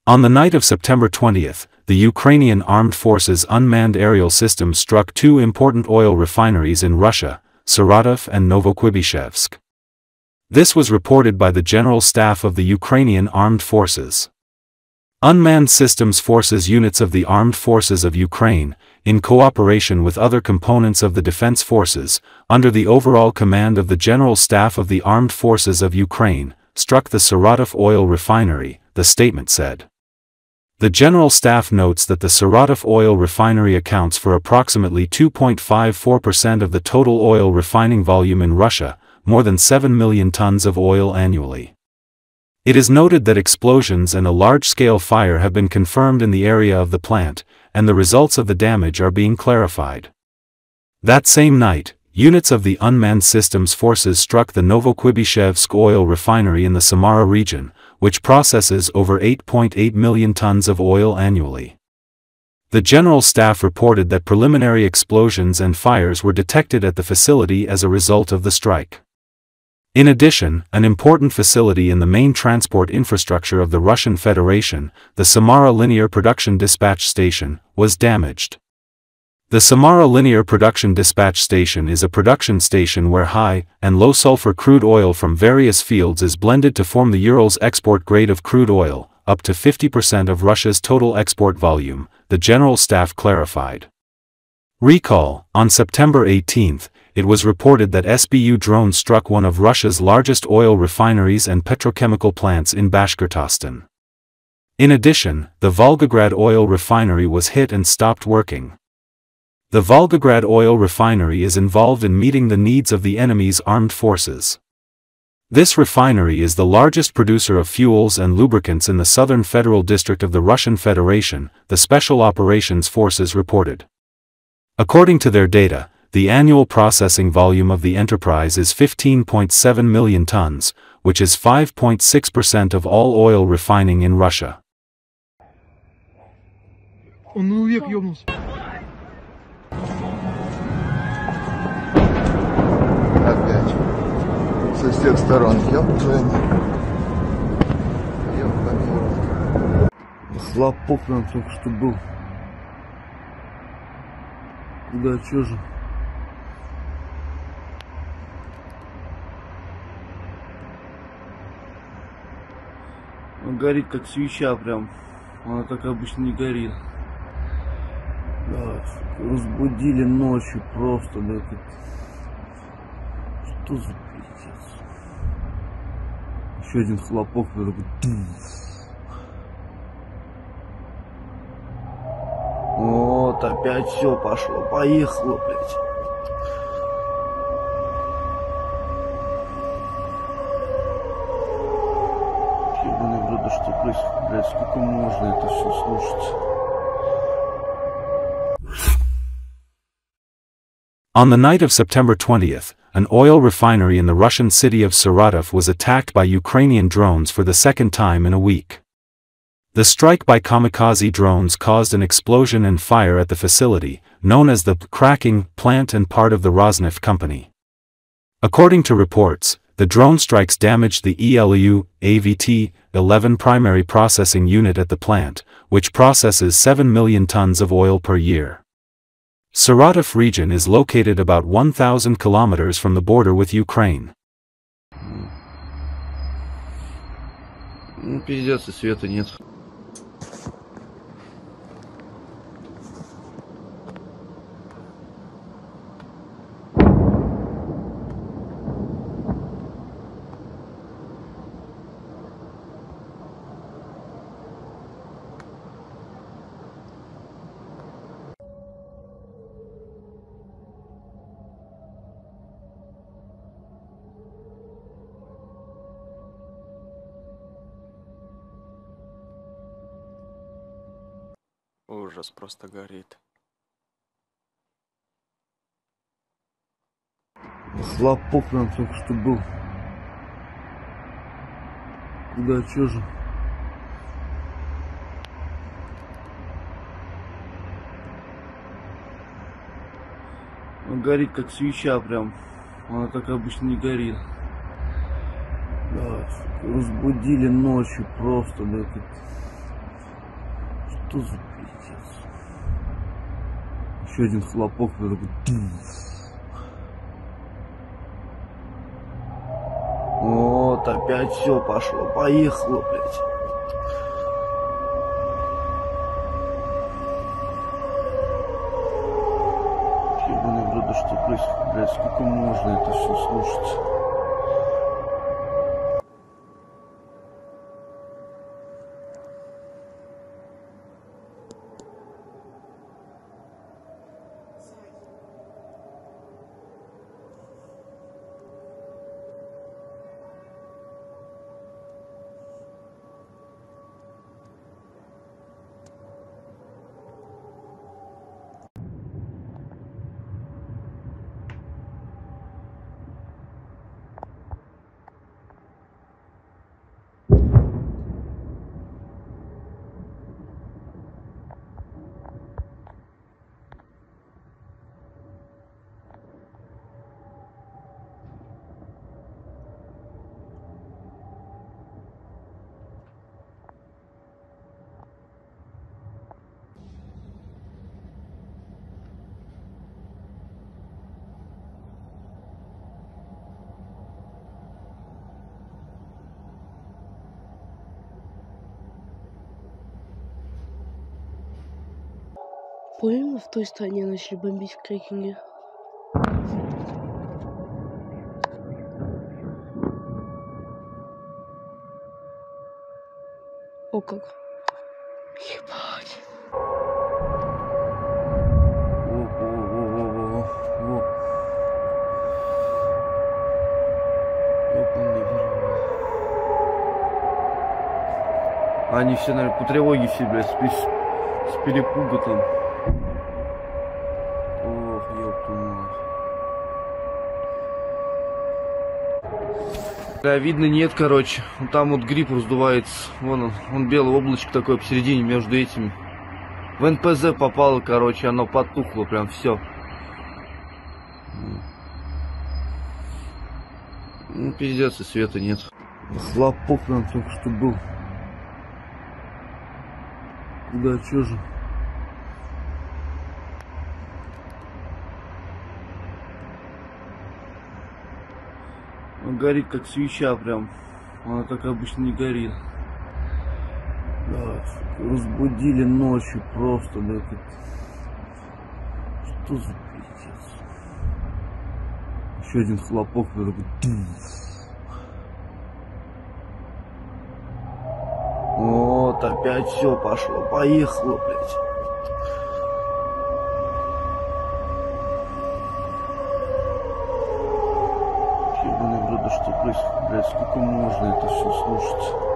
On the night of September 20th, the Ukrainian Armed Forces unmanned aerial system struck two important oil refineries in Russia, Saratov and Novokuibyshevsk. This was reported by the General Staff of the Ukrainian Armed Forces. Unmanned Systems Forces units of the Armed Forces of Ukraine, in cooperation with other components of the Defense Forces, under the overall command of the General Staff of the Armed Forces of Ukraine, struck the Saratov Oil Refinery, the statement said. The General Staff notes that the Saratov Oil Refinery accounts for approximately 2.54% of the total oil refining volume in Russia, more than 7 million tons of oil annually. It is noted that explosions and a large-scale fire have been confirmed in the area of the plant, and the results of the damage are being clarified. That same night, units of the Unmanned Systems Forces struck the Novokuibyshevsk oil refinery in the Samara region, which processes over 8.8 million tons of oil annually. The General Staff reported that preliminary explosions and fires were detected at the facility as a result of the strike. In addition, an important facility in the main transport infrastructure of the Russian Federation, the Samara Linear Production Dispatch Station, was damaged. The Samara Linear Production Dispatch Station is a production station where high and low sulfur crude oil from various fields is blended to form the Urals export grade of crude oil, up to 50% of Russia's total export volume, the General Staff clarified. Recall, on September 18, it was reported that SBU drones struck one of Russia's largest oil refineries and petrochemical plants in Bashkortostan. In addition, the Volgograd oil refinery was hit and stopped working. The Volgograd oil refinery is involved in meeting the needs of the enemy's armed forces. This refinery is the largest producer of fuels and lubricants in the southern federal district of the Russian Federation, the Special Operations Forces reported. According to their data, the annual processing volume of the enterprise is 15.7 million tons, which is 5.6% of all oil refining in Russia. Опять. Со всех сторон. Хлопок нам только что был. Куда, чё же? Он горит как свеча прям. Она так обычно не горит. Да, разбудили ночью просто. Да, что за пиздец? Еще один хлопок. Вот опять все пошло. Поехало, блядь. Что происходит, блядь, сколько можно это все слушать? On the night of September 20th, an oil refinery in the Russian city of Saratov was attacked by Ukrainian drones for the second time in a week. The strike by kamikaze drones caused an explosion and fire at the facility, known as the cracking plant and part of the Rosneft company. According to reports, the drone strikes damaged the ELU-AVT-11 primary processing unit at the plant, which processes 7 million tons of oil per year. Saratov region is located about 1,000 kilometers from the border with Ukraine. Пиздец, и света нет. Ужас, просто горит. Хлопок нам только что был. Куда, чё же? Он горит как свеча прям. Она так обычно не горит. Да, разбудили ночью просто. Да, Что за пиздец? Еще один хлопок, я такой... Вот, опять все пошло, поехало, блядь. Ебаный в рот, да что происходит, блядь, сколько можно это все слушать? Понял, в той стране начали бомбить в Крекинге. О как. Ебать. Во. Ёбаный в рот. Они все, наверное, по тревоге все, блядь, с перепуга там. Ох, ёб твою мать. Да, видно нет, короче. Там вот гриб раздувается. Вон он белое облачко такое посередине между этими. В НПЗ попало, короче, оно потухло, прям все. Ну, пиздец, и света нет. Хлопок прям только что был. Куда, чё же? Он горит как свеча прям. Она так обычно не горит. Да, разбудили ночью просто, да, это... Что за пиздец? Еще один хлопок, я такой... Вот, опять все пошло, поехало, блядь. Ебаный в рот, да что происходит, блядь, сколько можно это все слушать?